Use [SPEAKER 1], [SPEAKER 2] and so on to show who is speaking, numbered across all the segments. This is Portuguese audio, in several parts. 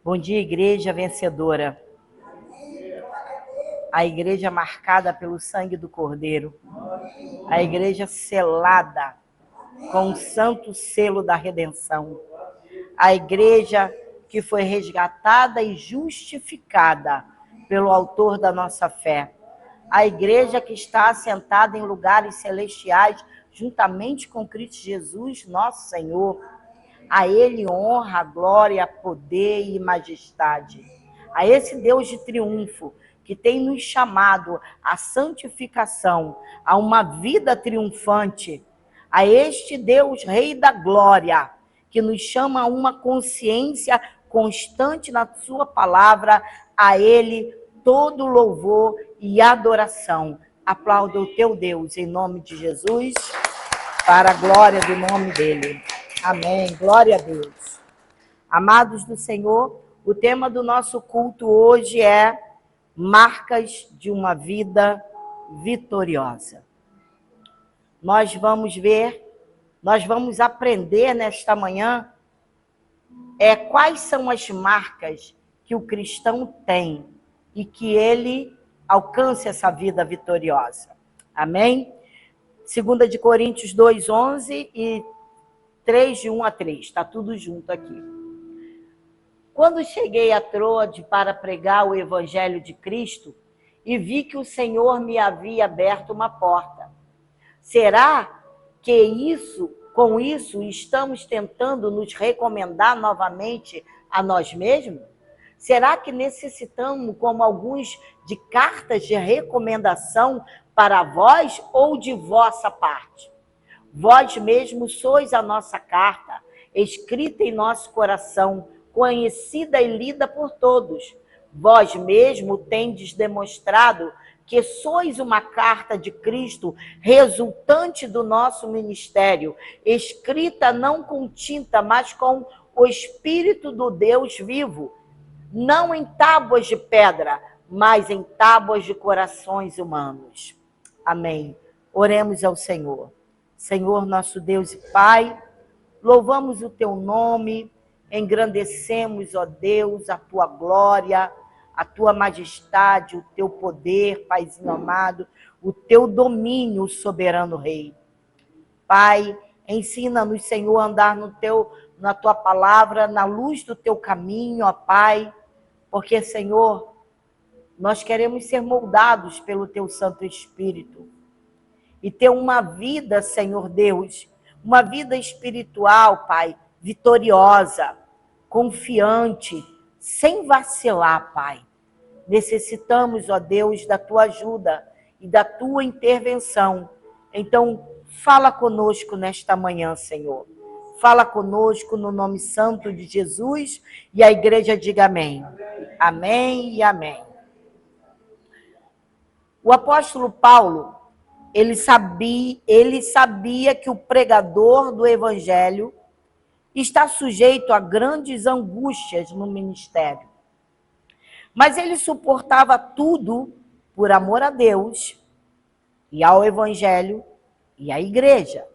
[SPEAKER 1] Bom dia, igreja vencedora. A igreja marcada pelo sangue do Cordeiro. A igreja selada com o santo selo da redenção. A igreja que foi resgatada e justificada pelo autor da nossa fé. A igreja que está assentada em lugares celestiais juntamente com Cristo Jesus, nosso Senhor. A Ele honra, glória, poder e majestade. A esse Deus de triunfo que tem nos chamado à santificação, a uma vida triunfante. A este Deus, Rei da Glória, que nos chama a uma consciência constante na sua palavra. A Ele todo louvor e adoração. Aplauda o teu Deus em nome de Jesus, para a glória do nome dele. Amém. Glória a Deus. Amados do Senhor, o tema do nosso culto hoje é marcas de uma vida vitoriosa. Nós vamos aprender nesta manhã quais são as marcas que o cristão tem e que ele alcance essa vida vitoriosa. Amém? 2 de Coríntios 2:11 e 3, de 1 a 3, está tudo junto aqui. Quando cheguei a Troade para pregar o Evangelho de Cristo e vi que o Senhor me havia aberto uma porta. Será que com isso estamos tentando nos recomendar novamente a nós mesmos? Será que necessitamos, como alguns, de cartas de recomendação para vós ou de vossa parte? Vós mesmos sois a nossa carta, escrita em nosso coração, conhecida e lida por todos. Vós mesmo tendes demonstrado que sois uma carta de Cristo, resultante do nosso ministério, escrita não com tinta, mas com o Espírito do Deus vivo, não em tábuas de pedra, mas em tábuas de corações humanos. Amém. Oremos ao Senhor. Senhor, nosso Deus e Pai, louvamos o teu nome, engrandecemos, ó Deus, a tua glória, a tua majestade, o teu poder, Paizinho amado, o teu domínio, soberano Rei. Pai, ensina-nos, Senhor, a andar na tua palavra, na luz do teu caminho, ó Pai, porque, Senhor, nós queremos ser moldados pelo teu Santo Espírito e ter uma vida, Senhor Deus, uma vida espiritual, Pai, vitoriosa, confiante, sem vacilar, Pai. Necessitamos, ó Deus, da tua ajuda e da tua intervenção. Então, fala conosco nesta manhã, Senhor. Fala conosco no nome santo de Jesus e a igreja diga amém. Amém e amém. O apóstolo Paulo, ele sabia que o pregador do evangelho está sujeito a grandes angústias no ministério. Mas ele suportava tudo por amor a Deus e ao evangelho e à igreja.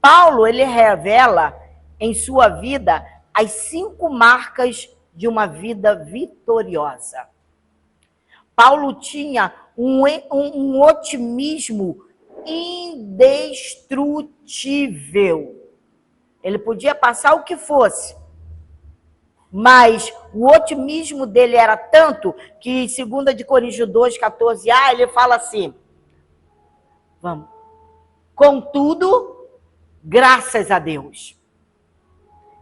[SPEAKER 1] Paulo, ele revela em sua vida as 5 marcas de uma vida vitoriosa. Paulo tinha um otimismo indestrutível. Ele podia passar o que fosse, mas o otimismo dele era tanto que em 2 de Coríntios 2:14a, ele fala assim, contudo, graças a Deus.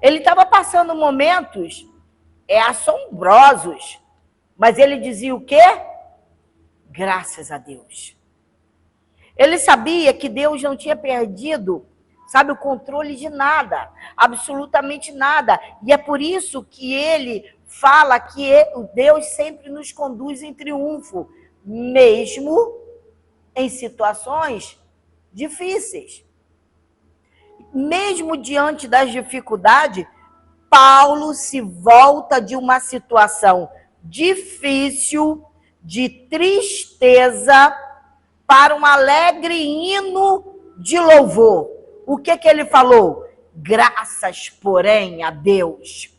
[SPEAKER 1] Ele estava passando momentos assombrosos, mas ele dizia o quê? Graças a Deus. Ele sabia que Deus não tinha perdido, o controle de nada, absolutamente nada. E é por isso que ele fala que Deus sempre nos conduz em triunfo, mesmo em situações difíceis. Mesmo diante das dificuldades, Paulo se volta de uma situação difícil, de tristeza, para um alegre hino de louvor. O que ele falou? Graças, porém, a Deus.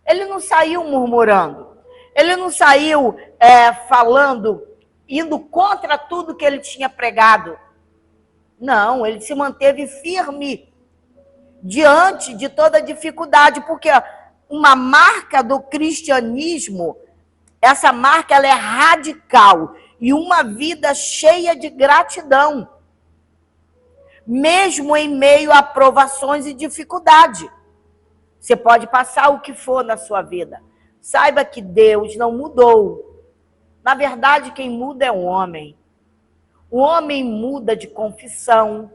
[SPEAKER 1] Ele não saiu murmurando. Ele não saiu falando, indo contra tudo que ele tinha pregado. Não, ele se manteve firme diante de toda dificuldade, porque uma marca do cristianismo, essa marca ela é radical e uma vida cheia de gratidão, mesmo em meio a provações e dificuldade. Você pode passar o que for na sua vida. Saiba que Deus não mudou. Na verdade, quem muda é o homem. O homem muda de confissão,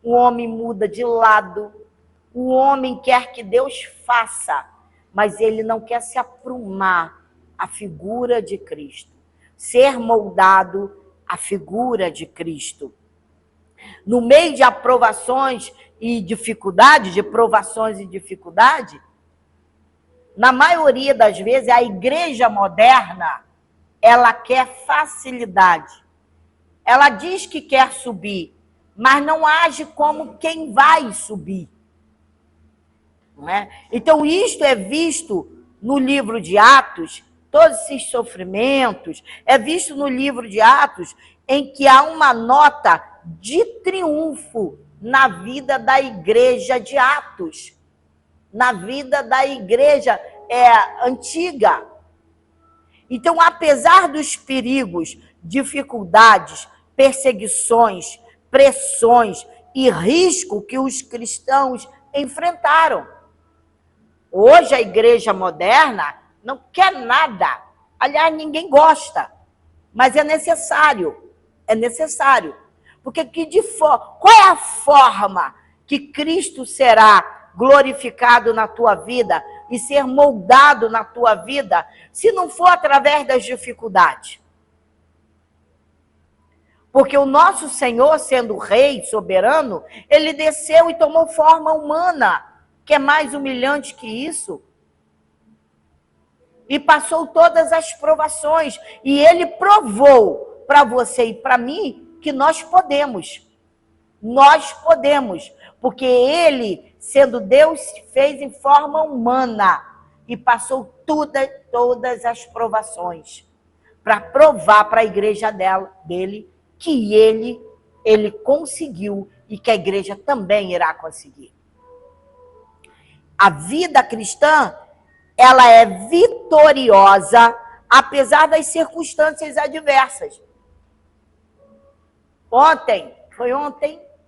[SPEAKER 1] o homem muda de lado, o homem quer que Deus faça, mas ele não quer se aprumar à figura de Cristo, ser moldado à figura de Cristo. No meio de aprovações e dificuldades, de provações e dificuldade, na maioria das vezes, a igreja moderna, ela quer facilidade. Ela diz que quer subir, mas não age como quem vai subir. Não é? Então, isto é visto no livro de Atos, todos esses sofrimentos, é visto no livro de Atos, em que há uma nota de triunfo na vida da igreja de Atos, na vida da igreja antiga. Então, apesar dos perigos, dificuldades, perseguições, pressões e risco que os cristãos enfrentaram. Hoje a igreja moderna não quer nada. Aliás, ninguém gosta. Mas é necessário. É necessário. Porque qual é a forma que Cristo será glorificado na tua vida e ser moldado na tua vida, se não for através das dificuldades? Porque o nosso Senhor, sendo rei soberano, ele desceu e tomou forma humana, que é mais humilhante que isso. E passou todas as provações. E ele provou para você e para mim que nós podemos. Nós podemos. Porque ele, sendo Deus, se fez em forma humana e passou todas as provações para provar para a igreja dele que ele conseguiu e que a igreja também irá conseguir. A vida cristã, ela é vitoriosa, apesar das circunstâncias adversas.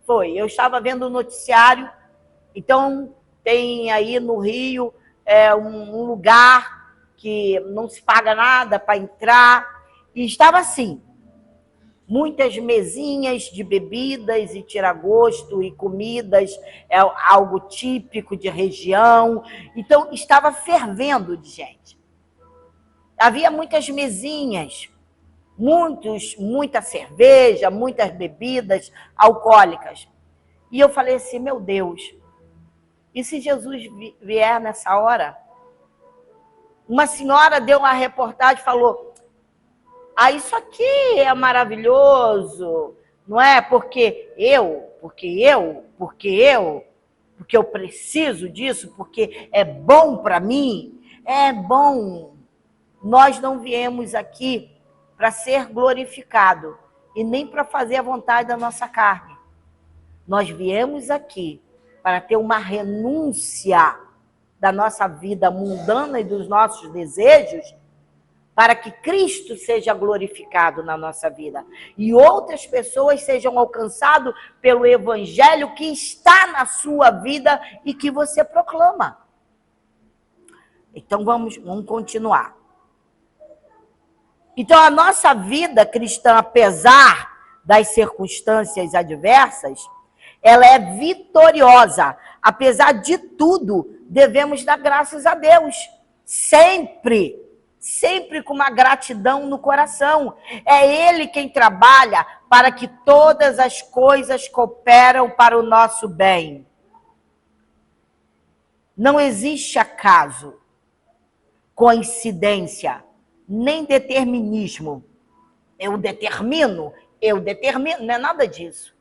[SPEAKER 1] Foi. Eu estava vendo o noticiário, então tem aí no Rio um lugar que não se paga nada para entrar, e estava assim, muitas mesinhas de bebidas e tiragosto e comidas, algo típico de região. Então, estava fervendo de gente. Havia muitas mesinhas, muita cerveja, muitas bebidas alcoólicas. E eu falei assim, meu Deus, e se Jesus vier nessa hora? Uma senhora deu uma reportagem e falou, isso aqui é maravilhoso, não é? Porque eu preciso disso, porque é bom para mim, é bom. Nós não viemos aqui para ser glorificado e nem para fazer a vontade da nossa carne. Nós viemos aqui para ter uma renúncia da nossa vida mundana e dos nossos desejos, para que Cristo seja glorificado na nossa vida e outras pessoas sejam alcançadas pelo evangelho que está na sua vida e que você proclama. Então vamos continuar. Então a nossa vida cristã, apesar das circunstâncias adversas, ela é vitoriosa. Apesar de tudo, devemos dar graças a Deus. Sempre com uma gratidão no coração. É Ele quem trabalha para que todas as coisas cooperam para o nosso bem. Não existe acaso, coincidência, nem determinismo. Eu determino, não é nada disso.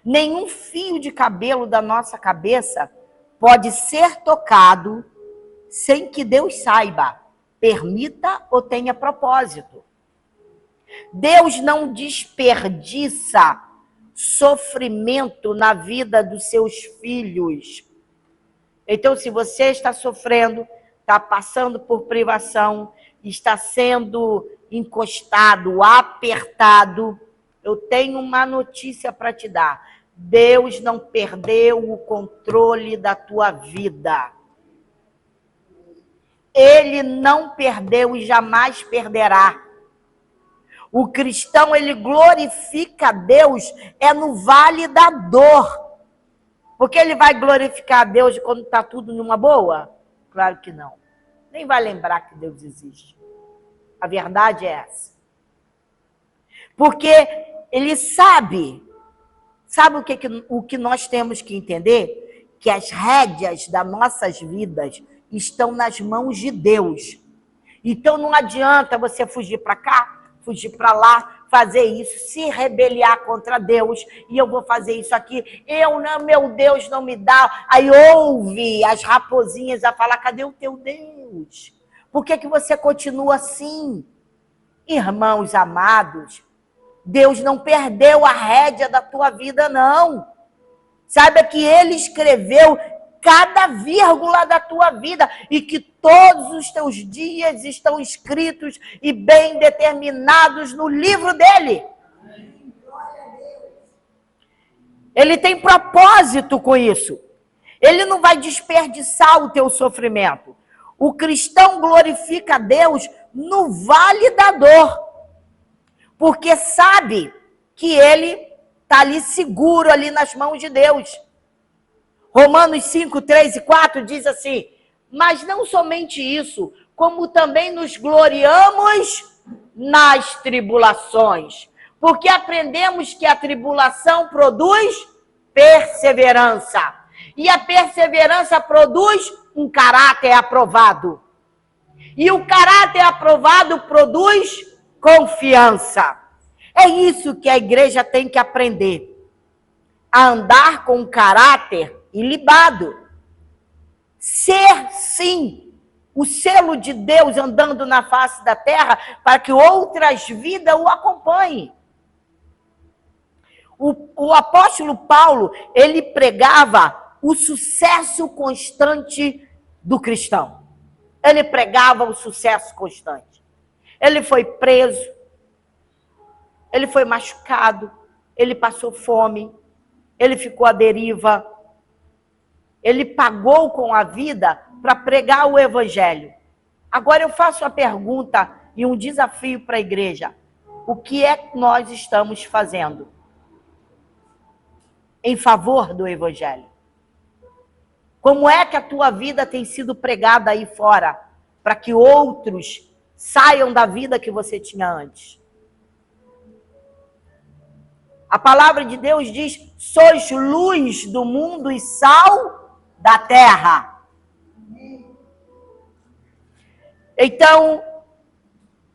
[SPEAKER 1] Nenhum fio de cabelo da nossa cabeça pode ser tocado sem que Deus saiba, permita ou tenha propósito. Deus não desperdiça sofrimento na vida dos seus filhos. Então, se você está sofrendo, está passando por privação, está sendo encostado, apertado, eu tenho uma notícia para te dar. Deus não perdeu o controle da tua vida. Ele não perdeu e jamais perderá. O cristão, ele glorifica a Deus no vale da dor. Porque ele vai glorificar a Deus quando está tudo numa boa? Claro que não. Nem vai lembrar que Deus existe. A verdade é essa. Porque ele sabe o que nós temos que entender? Que as rédeas das nossas vidas estão nas mãos de Deus. Então não adianta você fugir para cá, fugir para lá, fazer isso, se rebeliar contra Deus, e eu vou fazer isso aqui, meu Deus não me dá. Aí ouve as raposinhas a falar, cadê o teu Deus? Por que você continua assim? Irmãos amados, Deus não perdeu a rédea da tua vida, não. Saiba que Ele escreveu cada vírgula da tua vida e que todos os teus dias estão escritos e bem determinados no livro dele. Ele tem propósito com isso. Ele não vai desperdiçar o teu sofrimento. O cristão glorifica a Deus no vale da dor, porque sabe que ele está ali seguro, ali nas mãos de Deus. Romanos 5, 3 e 4 diz assim, mas não somente isso, como também nos gloriamos nas tribulações, porque aprendemos que a tribulação produz perseverança, e a perseverança produz um caráter aprovado, e o caráter aprovado produz confiança. É isso que a igreja tem que aprender, a andar com caráter ilibado. Ser, sim, o selo de Deus andando na face da terra para que outras vidas o acompanhem. O apóstolo Paulo, ele pregava o sucesso constante do cristão. Ele pregava o sucesso constante. Ele foi preso, ele foi machucado, ele passou fome, ele ficou à deriva. Ele pagou com a vida para pregar o evangelho. Agora eu faço a pergunta e um desafio para a igreja. O que é que nós estamos fazendo em favor do evangelho? Como é que a tua vida tem sido pregada aí fora para que outros saiam da vida que você tinha antes? A palavra de Deus diz, sois luz do mundo e sal da terra. Então,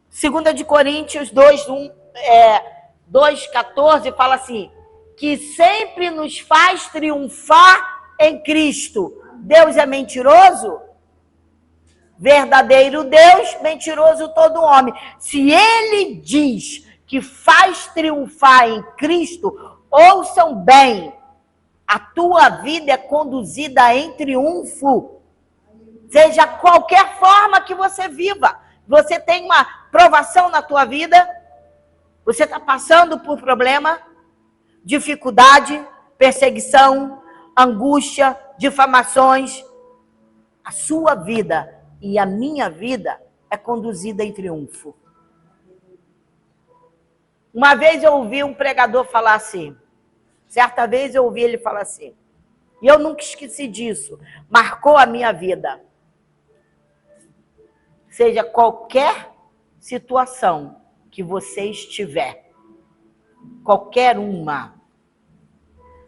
[SPEAKER 1] 2 Coríntios 2:14 fala assim, que sempre nos faz triunfar em Cristo. Deus é mentiroso? Verdadeiro Deus, mentiroso todo homem. Se ele diz que faz triunfar em Cristo, ouçam bem, a tua vida é conduzida em triunfo. Seja qualquer forma que você viva. Você tem uma provação na tua vida? Você está passando por problema? Dificuldade, perseguição, angústia, difamações? A sua vida e a minha vida é conduzida em triunfo. Uma vez eu ouvi um pregador falar assim, certa vez eu ouvi ele falar assim, e eu nunca esqueci disso, marcou a minha vida. Seja qualquer situação que você estiver, qualquer uma,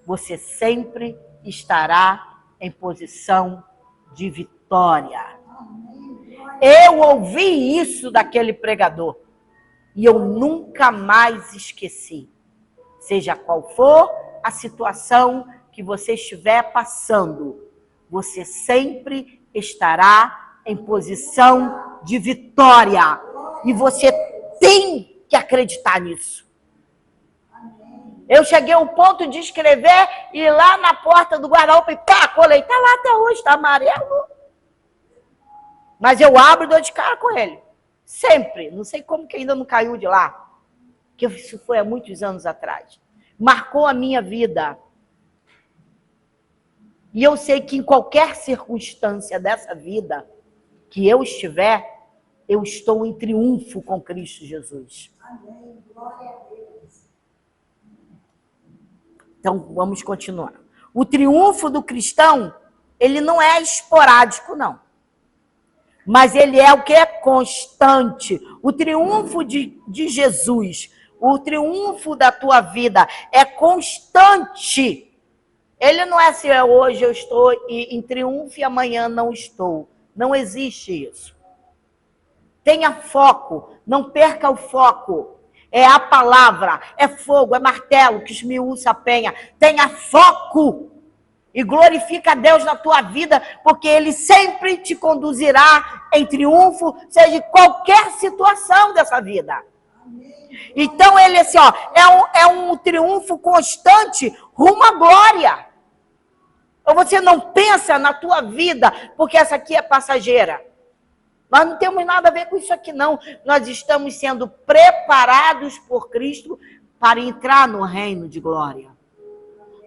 [SPEAKER 1] você sempre estará em posição de vitória. Eu ouvi isso daquele pregador e eu nunca mais esqueci. Seja qual for a situação que você estiver passando, você sempre estará em posição de vitória. E você tem que acreditar nisso. Eu cheguei ao ponto de escrever e ir lá na porta do guarda-roupa e pá, colei. Está lá até hoje, está amarelo. Mas eu abro e dou de cara com ele. Sempre. Não sei como que ainda não caiu de lá. Que isso foi há muitos anos atrás. Marcou a minha vida. E eu sei que em qualquer circunstância dessa vida que eu estiver, eu estou em triunfo com Cristo Jesus. Amém. Glória a Deus. Então, vamos continuar. O triunfo do cristão, ele não é esporádico, não. Mas ele é o que? Constante. O triunfo de Jesus, o triunfo da tua vida é constante. Ele não é assim, hoje eu estou em triunfo e amanhã não estou. Não existe isso. Tenha foco, não perca o foco. É a palavra, é fogo, é martelo que esmiuça a penha. Tenha foco e glorifica a Deus na tua vida, porque Ele sempre te conduzirá em triunfo, seja em qualquer situação dessa vida. Então ele assim, ó, é um triunfo constante rumo à glória. Ou você não pensa na tua vida, porque essa aqui é passageira. Nós não temos nada a ver com isso aqui, não. Nós estamos sendo preparados por Cristo para entrar no reino de glória.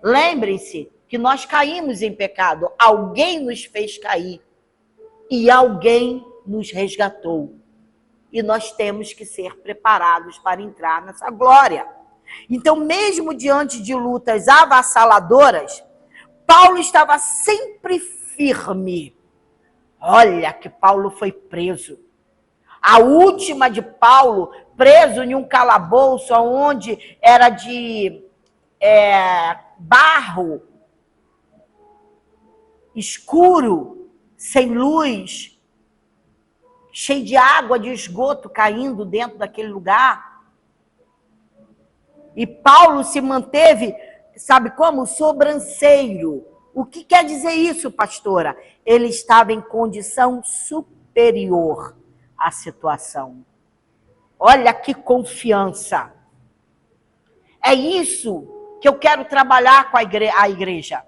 [SPEAKER 1] Lembrem-se que nós caímos em pecado. Alguém nos fez cair. E alguém nos resgatou. E nós temos que ser preparados para entrar nessa glória. Então, mesmo diante de lutas avassaladoras, Paulo estava sempre firme. Olha que Paulo foi preso. A última de Paulo, preso em um calabouço onde era de barro, escuro, sem luz, cheio de água de esgoto caindo dentro daquele lugar. E Paulo se manteve, sabe como? Sobranceiro. O que quer dizer isso, pastora? Ele estava em condição superior à situação. Olha que confiança. É isso que eu quero trabalhar com a igreja.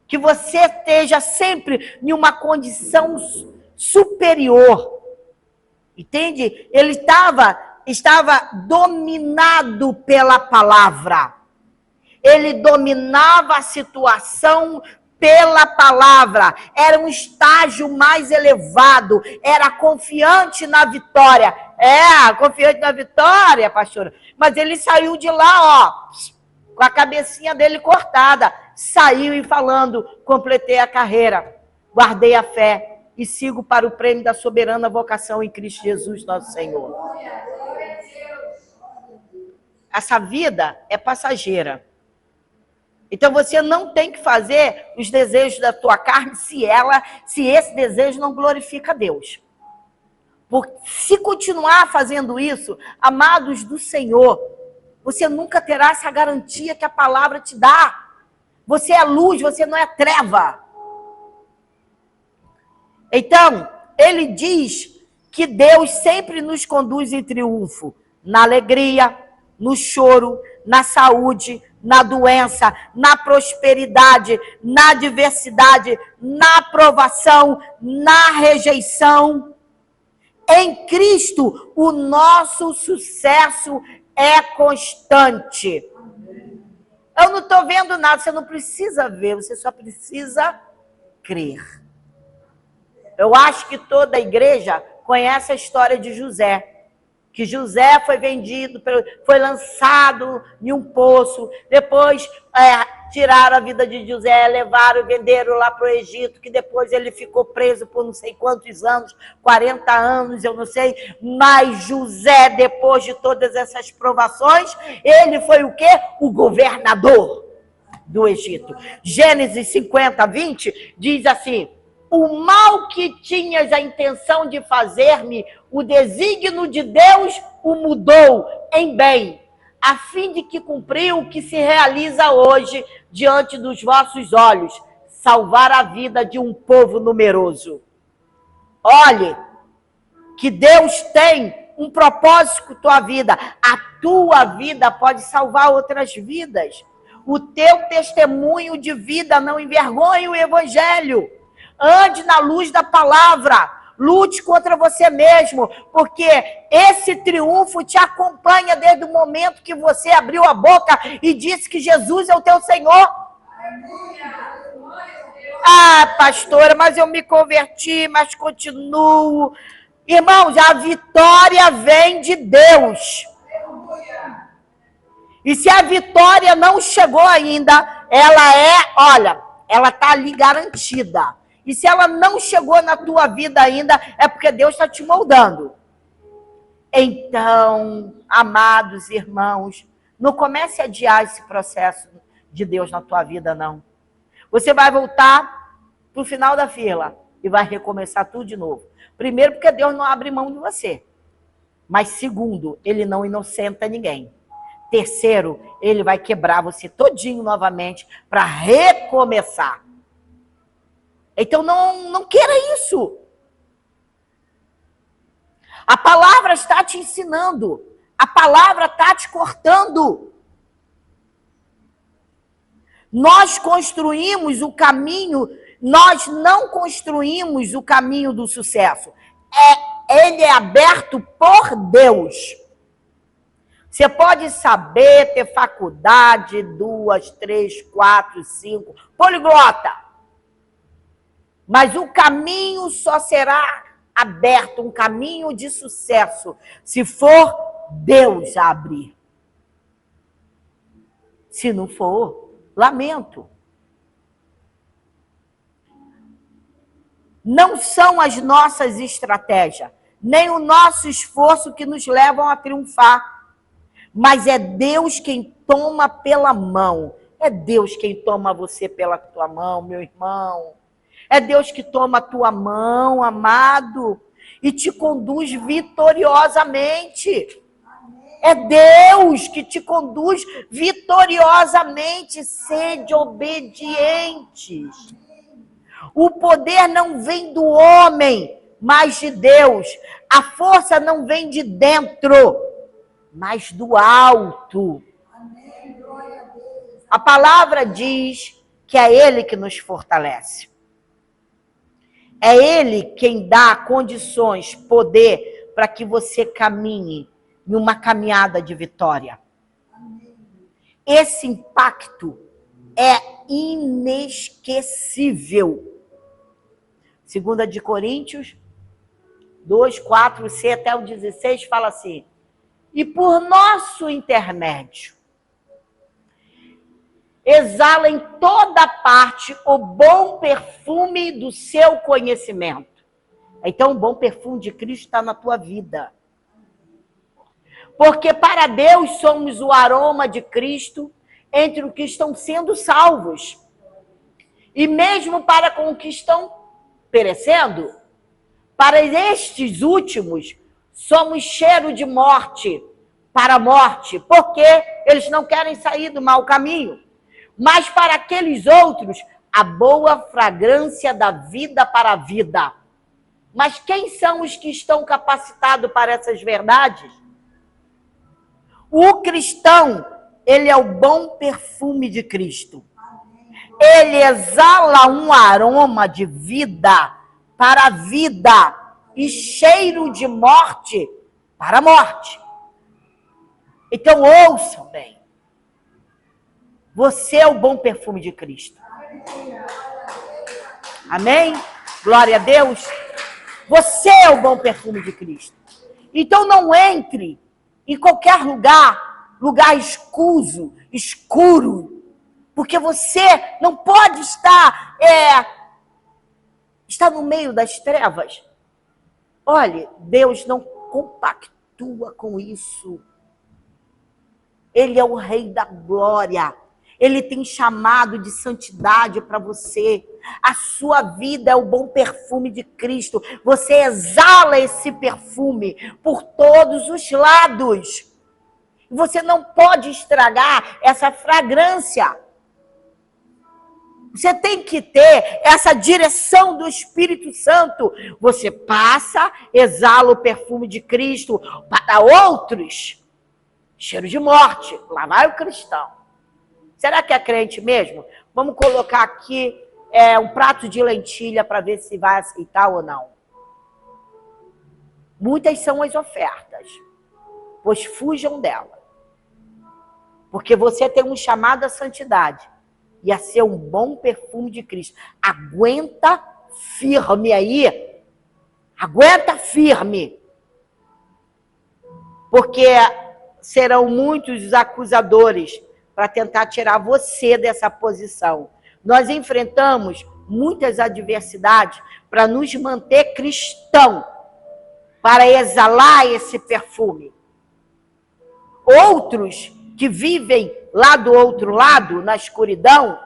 [SPEAKER 1] Que você esteja sempre em uma condição superior. Entende? Ele estava dominado pela palavra. Ele dominava a situação pela palavra. Era um estágio mais elevado. Era confiante na vitória. Confiante na vitória, pastora. Mas ele saiu de lá, ó, com a cabecinha dele cortada. Saiu e falando, completei a carreira, guardei a fé e sigo para o prêmio da soberana vocação em Cristo Jesus, nosso Senhor. Essa vida é passageira. Então você não tem que fazer os desejos da tua carne se esse desejo não glorifica a Deus. Porque se continuar fazendo isso, amados do Senhor, você nunca terá essa garantia que a palavra te dá. Você é luz, você não é treva. Então, ele diz que Deus sempre nos conduz em triunfo, na alegria, no choro, na saúde, na doença, na prosperidade, na adversidade, na aprovação, na rejeição. Em Cristo, o nosso sucesso é constante. Eu não estou vendo nada, você não precisa ver, você só precisa crer. Eu acho que toda a igreja conhece a história de José. Que José foi vendido, foi lançado em um poço, depois tiraram a vida de José, levaram e venderam lá para o Egito, que depois ele ficou preso por não sei quantos anos, 40 anos, eu não sei, mas José, depois de todas essas provações, ele foi o quê? O governador do Egito. Gênesis 50, 20, diz assim: o mal que tinhas a intenção de fazer-me, o desígnio de Deus o mudou em bem, a fim de que cumpriu o que se realiza hoje diante dos vossos olhos, salvar a vida de um povo numeroso. Olhe, que Deus tem um propósito com a tua vida. A tua vida pode salvar outras vidas. O teu testemunho de vida não envergonhe o evangelho. Ande na luz da palavra. Lute contra você mesmo, porque esse triunfo te acompanha desde o momento que você abriu a boca e disse que Jesus é o teu Senhor. Ah, pastora, mas eu me converti, mas continuo. Irmãos, a vitória vem de Deus. E se a vitória não chegou ainda, ela está ali garantida. E se ela não chegou na tua vida ainda, é porque Deus está te moldando. Então, amados irmãos, não comece a adiar esse processo de Deus na tua vida, não. Você vai voltar para o final da fila e vai recomeçar tudo de novo. Primeiro, porque Deus não abre mão de você. Mas segundo, Ele não inocenta ninguém. Terceiro, Ele vai quebrar você todinho novamente para recomeçar. Então não queira isso. A palavra está te ensinando. A palavra está te cortando. Nós construímos o caminho, nós não construímos o caminho do sucesso. Ele é aberto por Deus. Você pode saber, ter faculdade, 2, 3, 4, 5, poliglota. Mas o caminho só será aberto, um caminho de sucesso, se for Deus a abrir. Se não for, lamento. Não são as nossas estratégias, nem o nosso esforço que nos levam a triunfar. Mas é Deus quem toma pela mão. É Deus quem toma você pela tua mão, meu irmão. É Deus que toma a tua mão, amado, e te conduz vitoriosamente. É Deus que te conduz vitoriosamente. Sede obedientes. O poder não vem do homem, mas de Deus. A força não vem de dentro, mas do alto. A palavra diz que é Ele que nos fortalece. É Ele quem dá condições, poder, para que você caminhe em uma caminhada de vitória. Esse impacto é inesquecível. 2 Coríntios 2, 4, C até o 16 fala assim: e por nosso intermédio, exala em toda parte o bom perfume do seu conhecimento. Então, o bom perfume de Cristo está na tua vida. Porque para Deus somos o aroma de Cristo entre os que estão sendo salvos. E mesmo para com os que estão perecendo, para estes últimos, somos cheiro de morte para a morte, porque eles não querem sair do mau caminho. Mas para aqueles outros, a boa fragrância da vida para a vida. Mas quem são os que estão capacitados para essas verdades? O cristão, ele é o bom perfume de Cristo. Ele exala um aroma de vida para a vida e cheiro de morte para a morte. Então ouçam bem. Você é o bom perfume de Cristo. Amém? Glória a Deus. Você é o bom perfume de Cristo. Então não entre em qualquer lugar escuro, porque você não pode estar no meio das trevas. Olha, Deus não compactua com isso. Ele é o Rei da Glória. Ele tem chamado de santidade para você. A sua vida é o bom perfume de Cristo. Você exala esse perfume por todos os lados. Você não pode estragar essa fragrância. Você tem que ter essa direção do Espírito Santo. Você passa, exala o perfume de Cristo para outros. Cheiro de morte. Lá vai o cristão. Será que é crente mesmo? Vamos colocar aqui um prato de lentilha para ver se vai aceitar ou não. Muitas são as ofertas, pois fujam dela. Porque você tem um chamado à santidade e a ser um bom perfume de Cristo. Aguenta firme aí. Aguenta firme. Porque serão muitos os acusadores para tentar tirar você dessa posição. Nós enfrentamos muitas adversidades para nos manter cristão, para exalar esse perfume. Outros que vivem lá do outro lado, na escuridão,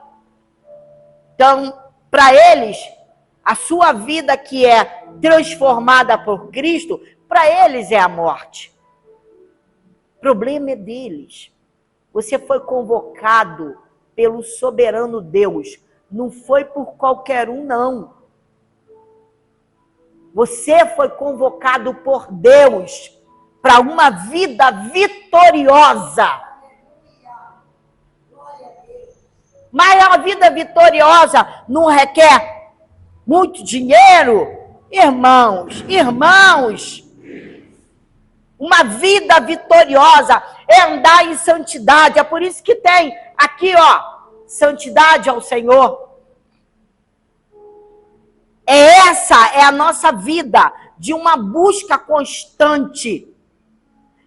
[SPEAKER 1] então, para eles, a sua vida que é transformada por Cristo, para eles é a morte. O problema é deles. Você foi convocado pelo soberano Deus. Não foi por qualquer um, não. Você foi convocado por Deus para uma vida vitoriosa. Mas a vida vitoriosa não requer muito dinheiro? Irmãos, uma vida vitoriosa é andar em santidade. É por isso que tem aqui, santidade ao Senhor. Essa é a nossa vida, de uma busca constante.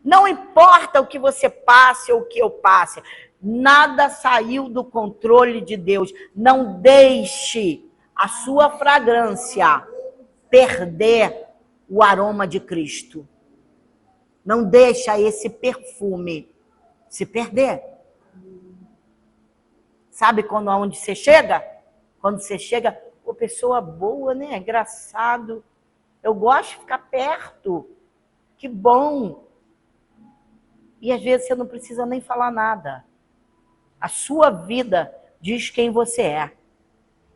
[SPEAKER 1] Não importa o que você passe ou o que eu passe, nada saiu do controle de Deus. Não deixe a sua fragrância perder o aroma de Cristo. Não deixa esse perfume se perder. Sabe aonde você chega? Quando você chega, pessoa boa, né? Engraçado. Eu gosto de ficar perto. Que bom. E às vezes você não precisa nem falar nada. A sua vida diz quem você é.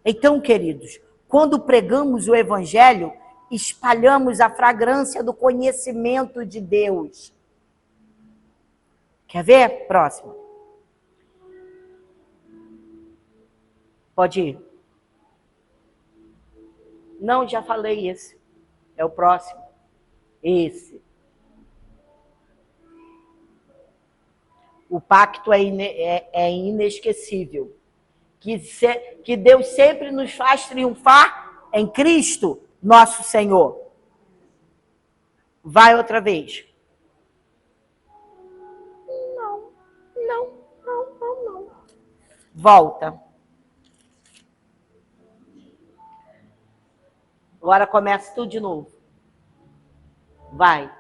[SPEAKER 1] Então, queridos, quando pregamos o Evangelho, espalhamos a fragrância do conhecimento de Deus. Quer ver? Próximo. Pode ir. Não, já falei esse. É o próximo. Esse. O pacto é inesquecível. Que Deus sempre nos faz triunfar em Cristo, nosso Senhor. Vai outra vez. Não. Volta. Agora começa tudo de novo. Vai.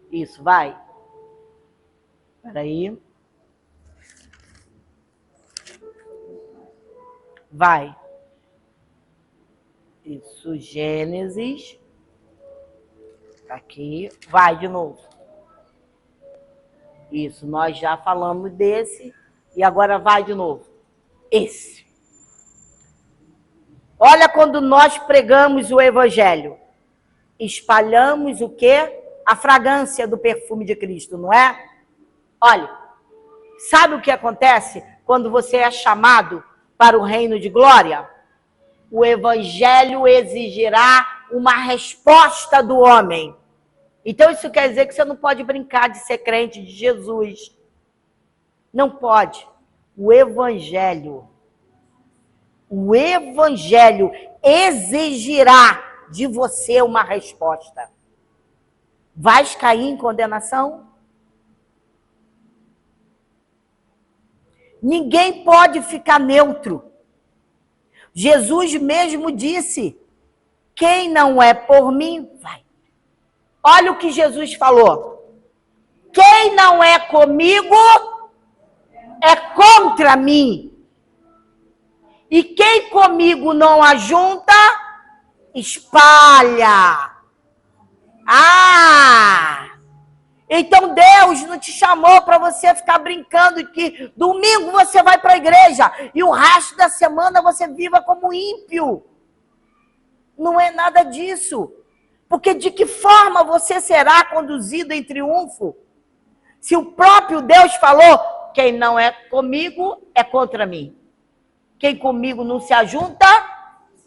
[SPEAKER 1] Isso, vai. Espera aí. Vai. Isso, Gênesis. Aqui. Vai de novo. Isso, nós já falamos desse. E agora vai de novo. Esse. Olha quando nós pregamos o Evangelho. Espalhamos o quê? A fragrância do perfume de Cristo, não é? Olha, sabe o que acontece quando você é chamado para o reino de glória? O Evangelho exigirá uma resposta do homem. Então isso quer dizer que você não pode brincar de ser crente de Jesus. Não pode. O Evangelho exigirá de você uma resposta. Vais cair em condenação? Ninguém pode ficar neutro. Jesus mesmo disse: quem não é por mim, vai. Olha o que Jesus falou. Quem não é comigo, é contra mim. E quem comigo não ajunta, espalha. Então Deus não te chamou para você ficar brincando que domingo você vai para a igreja e o resto da semana você viva como ímpio. Não é nada disso. Porque de que forma você será conduzido em triunfo? Se o próprio Deus falou, quem não é comigo é contra mim. Quem comigo não se ajunta,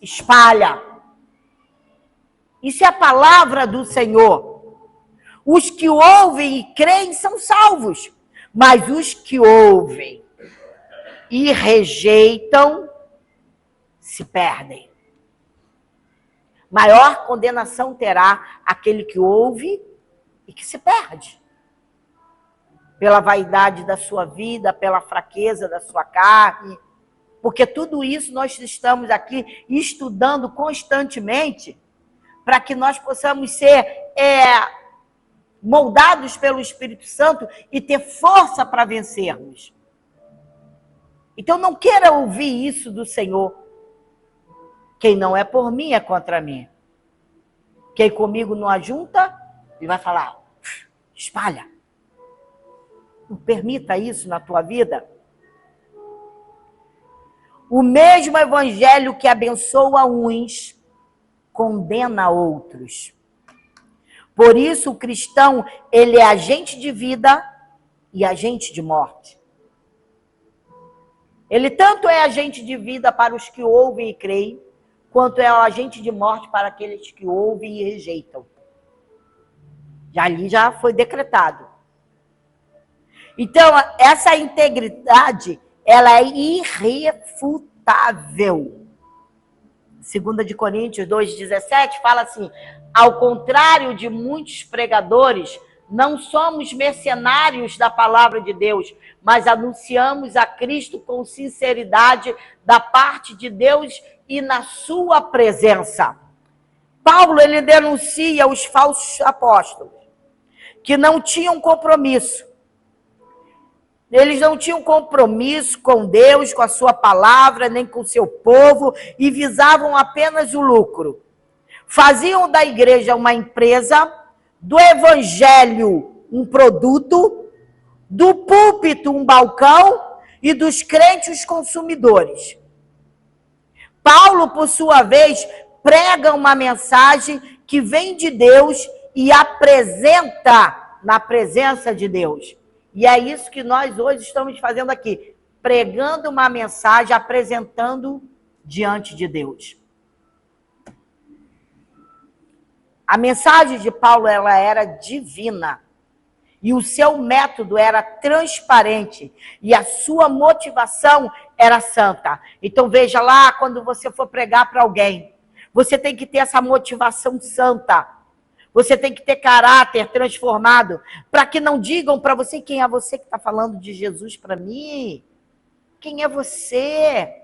[SPEAKER 1] espalha. Isso é a palavra do Senhor. Os que ouvem e creem são salvos, mas os que ouvem e rejeitam se perdem. Maior condenação terá aquele que ouve e que se perde. Pela vaidade da sua vida, pela fraqueza da sua carne. Porque tudo isso nós estamos aqui estudando constantemente para que nós possamos ser moldados pelo Espírito Santo e ter força para vencermos. Então não queira ouvir isso do Senhor. Quem não é por mim é contra mim. Quem comigo não ajunta, ele vai falar, espalha. Não permita isso na tua vida. O mesmo evangelho que abençoa uns, condena outros. Por isso o cristão, ele é agente de vida e agente de morte. Ele tanto é agente de vida para os que ouvem e creem, quanto é o agente de morte para aqueles que ouvem e rejeitam. Ali já foi decretado. Então, essa integridade, ela é irrefutável. 2 Coríntios 2,17 fala assim, ao contrário de muitos pregadores, não somos mercenários da palavra de Deus, mas anunciamos a Cristo com sinceridade da parte de Deus e na sua presença. Paulo, ele denuncia os falsos apóstolos, que não tinham compromisso. Eles não tinham compromisso com Deus, com a sua palavra, nem com o seu povo, e visavam apenas o lucro. Faziam da igreja uma empresa, do evangelho um produto, do púlpito um balcão e dos crentes os consumidores. Paulo, por sua vez, prega uma mensagem que vem de Deus e apresenta na presença de Deus. E é isso que nós hoje estamos fazendo aqui, pregando uma mensagem, apresentando diante de Deus. A mensagem de Paulo, ela era divina. E o seu método era transparente. E a sua motivação era santa. Então veja lá, quando você for pregar para alguém, você tem que ter essa motivação santa. Você tem que ter caráter transformado, para que não digam para você quem é você que está falando de Jesus para mim. Quem é você?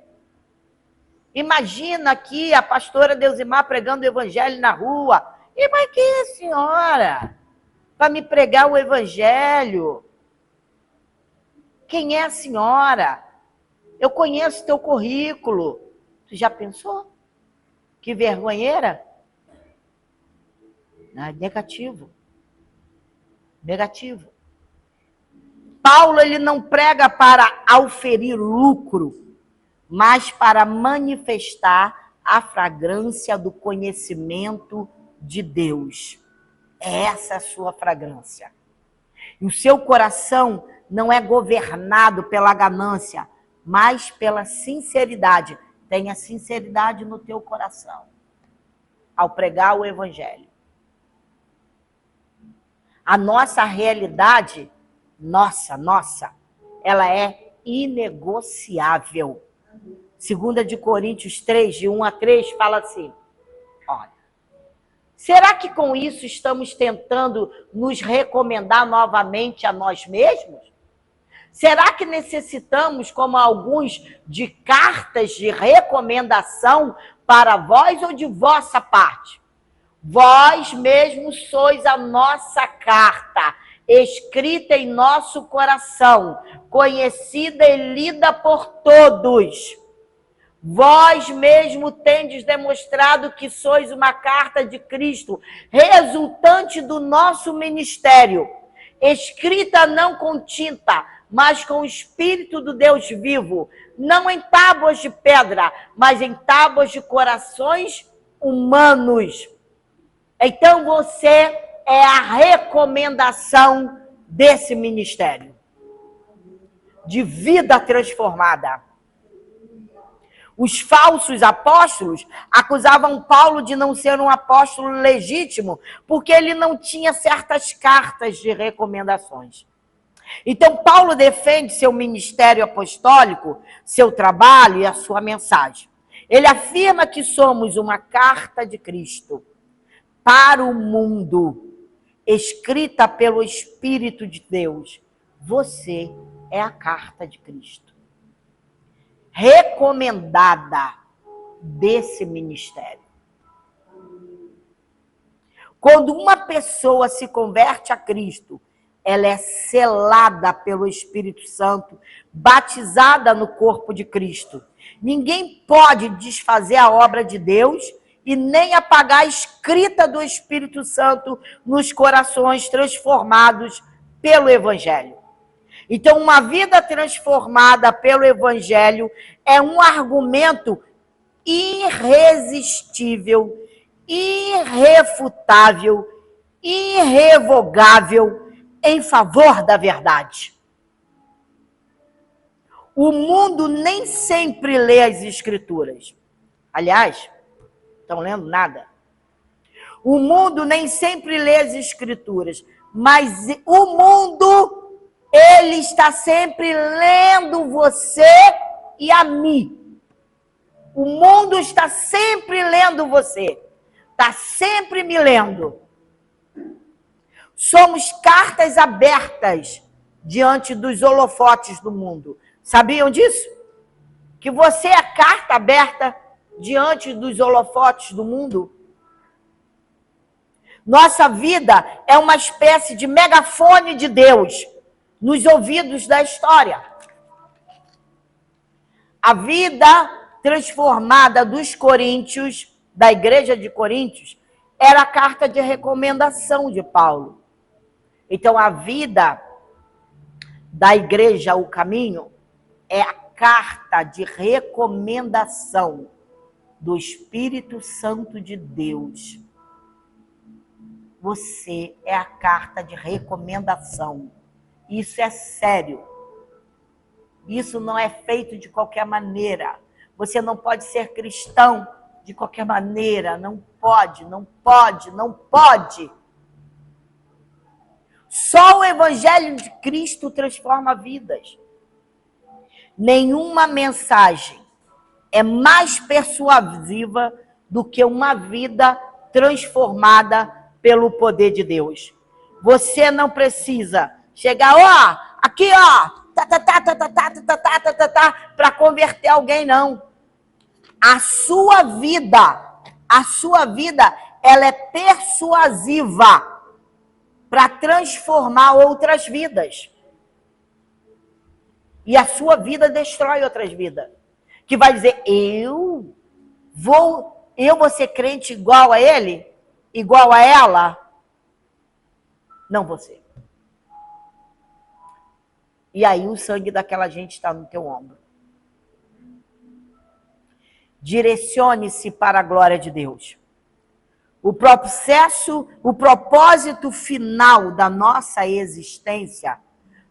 [SPEAKER 1] Imagina aqui a pastora Deusimar pregando o evangelho na rua. E mas quem é a senhora? Para me pregar o evangelho. Quem é a senhora? Eu conheço teu currículo. Tu já pensou? Que vergonheira? Negativo. Negativo. Paulo, ele não prega para auferir lucro, mas para manifestar a fragrância do conhecimento de Deus. Essa é a sua fragrância. E o seu coração não é governado pela ganância, mas pela sinceridade. Tenha sinceridade no teu coração ao pregar o evangelho. A nossa realidade, nossa, ela é inegociável. 2 Coríntios 3, de 1 a 3, fala assim, olha, será que com isso estamos tentando nos recomendar novamente a nós mesmos? Será que necessitamos, como alguns, de cartas de recomendação para vós ou de vossa parte? Vós mesmos sois a nossa carta, escrita em nosso coração, conhecida e lida por todos. Vós mesmo tendes demonstrado que sois uma carta de Cristo, resultante do nosso ministério, escrita não com tinta, mas com o Espírito do Deus vivo, não em tábuas de pedra, mas em tábuas de corações humanos. Então você é a recomendação desse ministério de vida transformada. Os falsos apóstolos acusavam Paulo de não ser um apóstolo legítimo, porque ele não tinha certas cartas de recomendações. Então, Paulo defende seu ministério apostólico, seu trabalho e a sua mensagem. Ele afirma que somos uma carta de Cristo para o mundo, escrita pelo Espírito de Deus. Você é a carta de Cristo, recomendada desse ministério. Quando uma pessoa se converte a Cristo, ela é selada pelo Espírito Santo, batizada no corpo de Cristo. Ninguém pode desfazer a obra de Deus e nem apagar a escrita do Espírito Santo nos corações transformados pelo Evangelho. Então, uma vida transformada pelo Evangelho é um argumento irresistível, irrefutável, irrevogável em favor da verdade. O mundo nem sempre lê as Escrituras. Aliás, estão lendo nada? O mundo nem sempre lê as Escrituras, mas o mundo, ele está sempre lendo você e a mim. O mundo está sempre lendo você, está sempre me lendo. Somos cartas abertas diante dos holofotes do mundo. Sabiam disso? Que você é carta aberta diante dos holofotes do mundo? Nossa vida é uma espécie de megafone de Deus nos ouvidos da história. A vida transformada dos coríntios, da igreja de Coríntios, era a carta de recomendação de Paulo. Então, a vida da igreja, o caminho, é a carta de recomendação do Espírito Santo de Deus. Você é a carta de recomendação. Isso é sério. Isso não é feito de qualquer maneira. Você não pode ser cristão de qualquer maneira. Não pode, não pode, não pode. Só o Evangelho de Cristo transforma vidas. Nenhuma mensagem é mais persuasiva do que uma vida transformada pelo poder de Deus. Você não precisa chegar, aqui, para converter alguém, não. A sua vida, ela é persuasiva para transformar outras vidas. E a sua vida destrói outras vidas. Que vai dizer, eu vou ser crente igual a ele? Igual a ela? Não você. E aí o sangue daquela gente está no teu ombro. Direcione-se para a glória de Deus. O propósito final da nossa existência,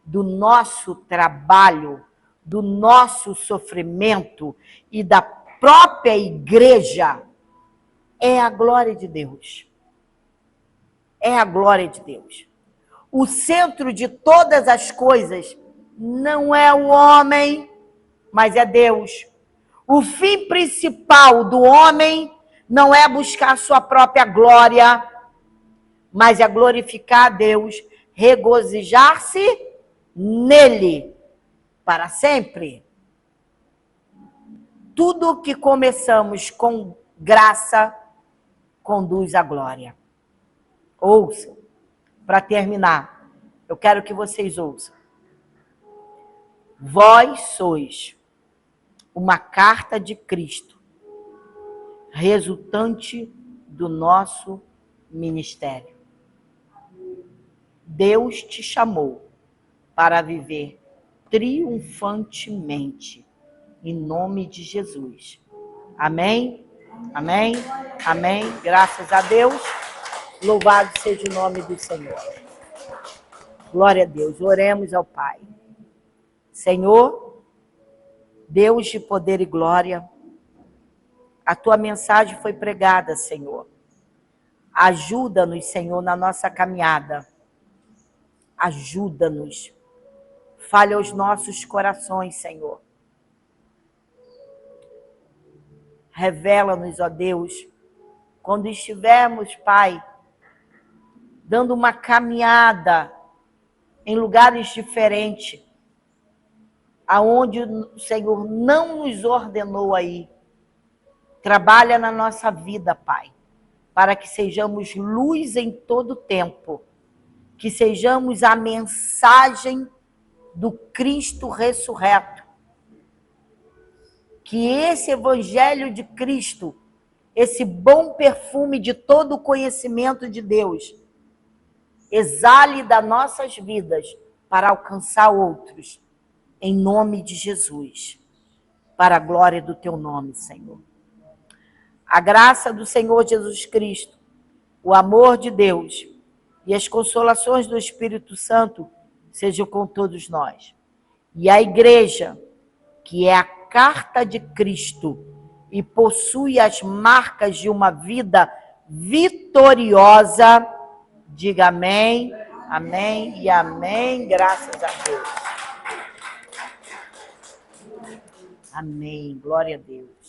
[SPEAKER 1] do nosso trabalho, do nosso sofrimento e da própria igreja é a glória de Deus. É a glória de Deus. O centro de todas as coisas não é o homem, mas é Deus. O fim principal do homem não é buscar sua própria glória, mas é glorificar a Deus, regozijar-se nele para sempre. Tudo que começamos com graça conduz à glória. Ouçam, para terminar, eu quero que vocês ouçam. Vós sois uma carta de Cristo, resultante do nosso ministério. Deus te chamou para viver triunfantemente, em nome de Jesus. Amém? Amém? Amém? Graças a Deus. Louvado seja o nome do Senhor. Glória a Deus. Oremos ao Pai. Senhor, Deus de poder e glória, a tua mensagem foi pregada, Senhor. Ajuda-nos, Senhor, na nossa caminhada. Ajuda-nos. Fale aos nossos corações, Senhor. Revela-nos, ó Deus, quando estivermos, Pai, dando uma caminhada em lugares diferentes, aonde o Senhor não nos ordenou aí. Trabalha na nossa vida, Pai, para que sejamos luz em todo tempo, que sejamos a mensagem do Cristo ressurreto. Que esse evangelho de Cristo, esse bom perfume de todo o conhecimento de Deus, exale das nossas vidas para alcançar outros, em nome de Jesus, para a glória do teu nome, Senhor. A graça do Senhor Jesus Cristo, o amor de Deus e as consolações do Espírito Santo sejam com todos nós. E a igreja, que é a carta de Cristo e possui as marcas de uma vida vitoriosa, diga amém, amém e amém, graças a Deus. Amém, glória a Deus.